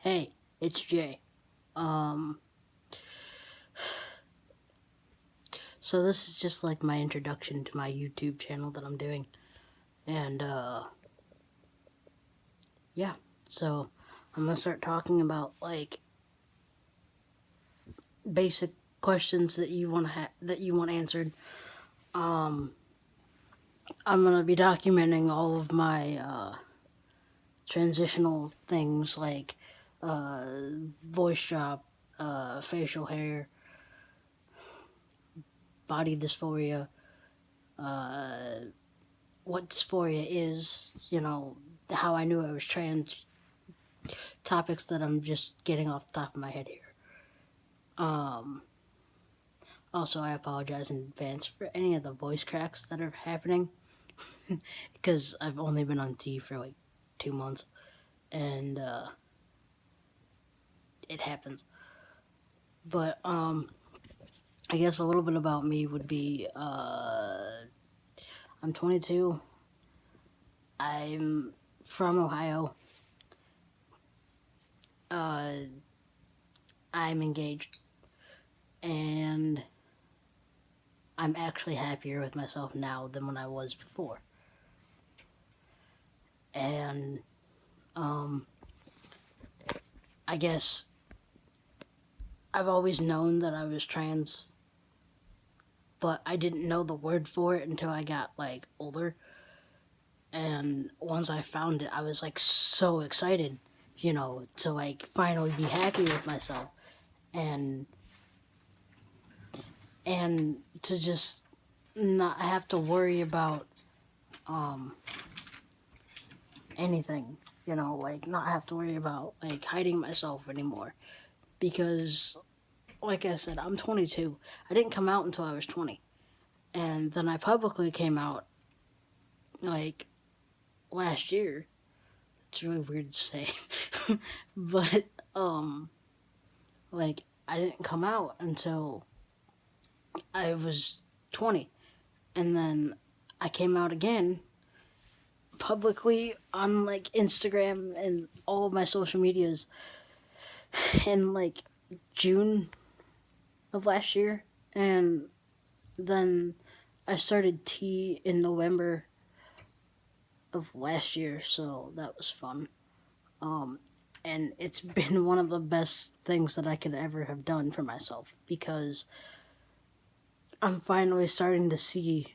Hey, it's Jay. Um, so this is just like my introduction to my YouTube channel that I'm doing. And, yeah. So, I'm gonna start talking about, like, basic questions that you want that you want answered. Um, I'm gonna be documenting all of my, transitional things like, uh, voice drop, facial hair, body dysphoria, uh, what dysphoria is, how I knew I was trans, topics that I'm just getting off the top of my head here. Um, Also, I apologize in advance for any of the voice cracks that are happening because I've only been on T for like 2 months and it happens. But I guess a little bit about me would be I'm 22. I'm from Ohio. Uh, I'm engaged and I'm actually happier with myself now than when I was before. And um, I guess I've always known that I was trans, but I didn't know the word for it until I got like older. And once I found it, I was like so excited, to like finally be happy with myself and and to just not have to worry about um anything, like not have to worry about like hiding myself anymore because like I said, I'm 22. I didn't come out until I was 20. And then I publicly came out like last year. It's really weird to say. But like I didn't come out until I was 20. And then I came out again publicly on like Instagram and all of my social medias in like June of last year. And then I started T in November of last year, so that was fun. Um, and it's been one of the best things that I could ever have done for myself because I'm finally starting to see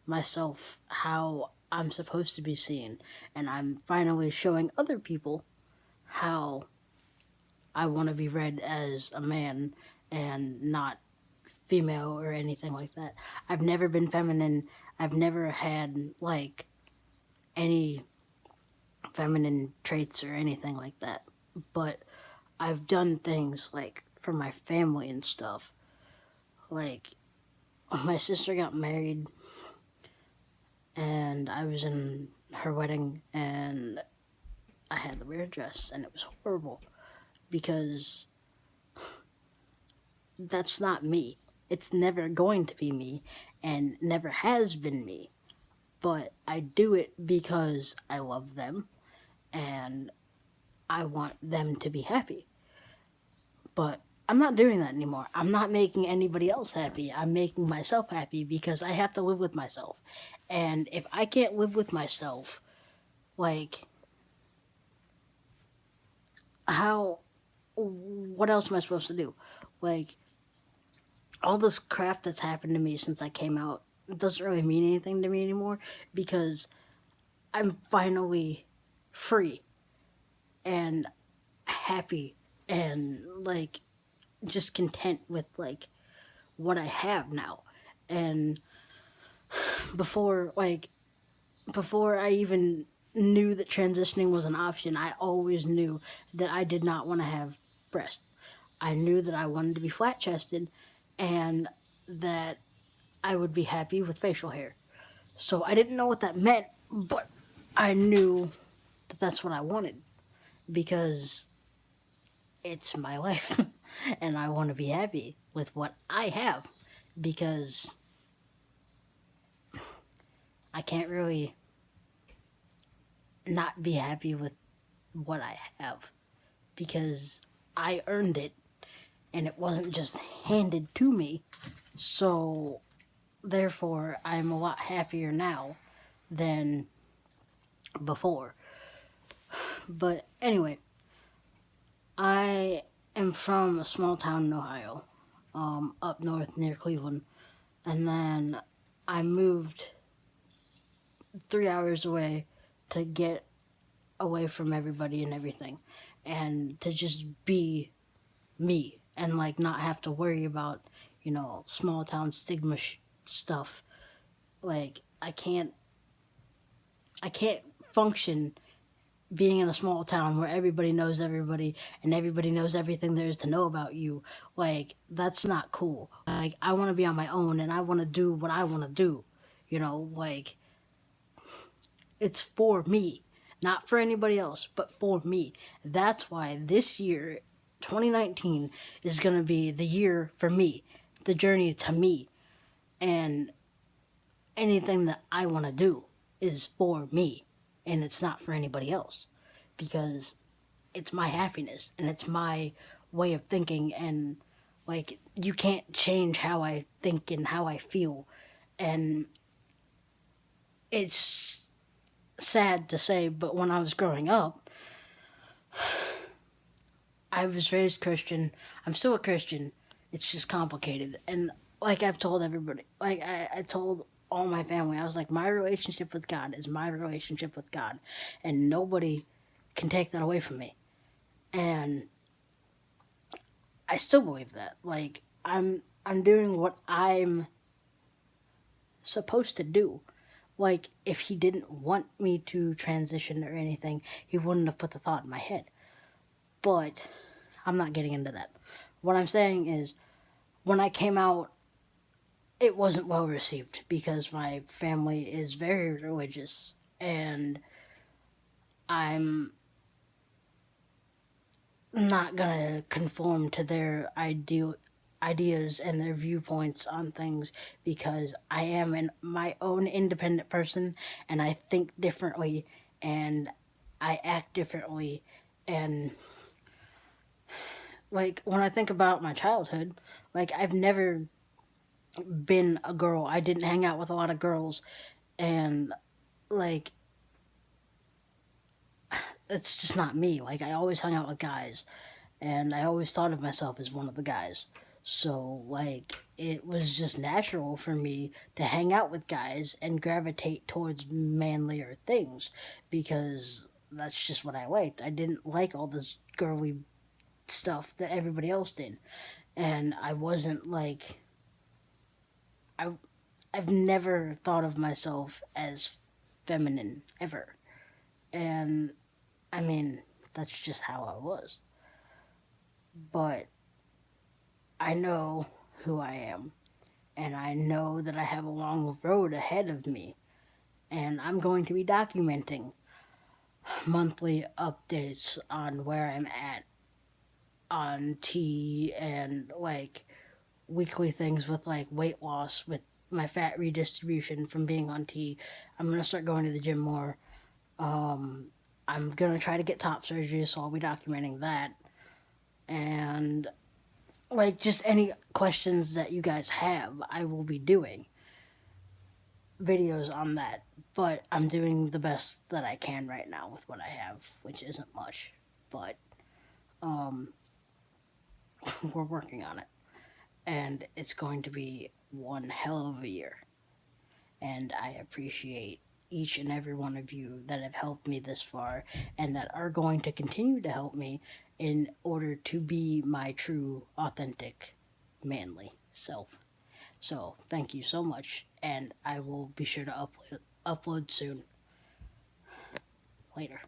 myself how I'm supposed to be seen, and I'm finally showing other people how I want to be read as a man and not female or anything like that. I've never been feminine. I've never had like any feminine traits or anything like that. But I've done things like for my family and stuff. Like my sister got married and I was in her wedding and I had to wear a dress and it was horrible because that's not me. It's never going to be me and never has been me. But I do it because I love them and I want them to be happy. But I'm not doing that anymore. I'm not making anybody else happy. I'm making myself happy because I have to live with myself. And if I can't live with myself, like, how, what else am I supposed to do? Like, all this crap that's happened to me since I came out doesn't really mean anything to me anymore because I'm finally free and happy and, like, just content with, like, what I have now. And before like before I even knew that transitioning was an option, I always knew that I did not want to have breasts. I knew that I wanted to be flat chested and that I would be happy with facial hair. So I didn't know what that meant, but I knew that that's what I wanted because it's my life and I want to be happy with what I have because I can't really not be happy with what I have because I earned it and it wasn't just handed to me. So, therefore, I'm a lot happier now than before. But anyway, I am from a small town in Ohio, up north near Cleveland. And then I moved 3 hours away to get away from everybody and everything, and to just be me and like not have to worry about, small town stigma stuff. Like I can't function being in a small town where everybody knows everybody and everybody knows everything there is to know about you. Like, that's not cool. Like, I want to be on my own and I want to do what I want to do. Like, it's for me, not for anybody else, but for me. That's why this year, 2019, is going to be the year for me, the journey to me. And anything that I want to do is for me, and it's not for anybody else, because it's my happiness and it's my way of thinking. And like, you can't change how I think and how I feel. And it's sad to say, but when I was growing up, I was raised Christian. I'm still a Christian. It's just complicated. And like I've told everybody, like I told all my family, I was like, my relationship with God is my relationship with God. And nobody can take that away from me. And I still believe that. Like, I'm doing what I'm supposed to do. Like, if he didn't want me to transition or anything, he wouldn't have put the thought in my head. But I'm not getting into that. What I'm saying is, when I came out, it wasn't well received because my family is very religious, and I'm not gonna conform to their ideas and their viewpoints on things, because I am my own independent person and I think differently and I act differently. And like, when I think about my childhood, like, I've never been a girl. I didn't hang out with a lot of girls, and like, it's just not me. Like, I always hung out with guys, and I always thought of myself as one of the guys. So, like, it was just natural for me to hang out with guys and gravitate towards manlier things, because that's just what I liked. I didn't like all this girly stuff that everybody else did. And I wasn't like, I, I've never thought of myself as feminine ever. And I mean, that's just how I was. But I know who I am, and I know that I have a long road ahead of me, and I'm going to be documenting monthly updates on where I'm at on T, and like weekly things with like weight loss with my fat redistribution from being on T. I'm going to start going to the gym more. I'm going to try to get top surgery, so I'll be documenting that. And like, just any questions that you guys have, I will be doing videos on that. But I'm doing the best that I can right now with what I have, which isn't much. But we're working on it. And it's going to be one hell of a year. And I appreciate each and every one of you that have helped me this far and that are going to continue to help me in order to be my true, authentic, manly self. So, thank you so much, and I will be sure to upload soon. Later.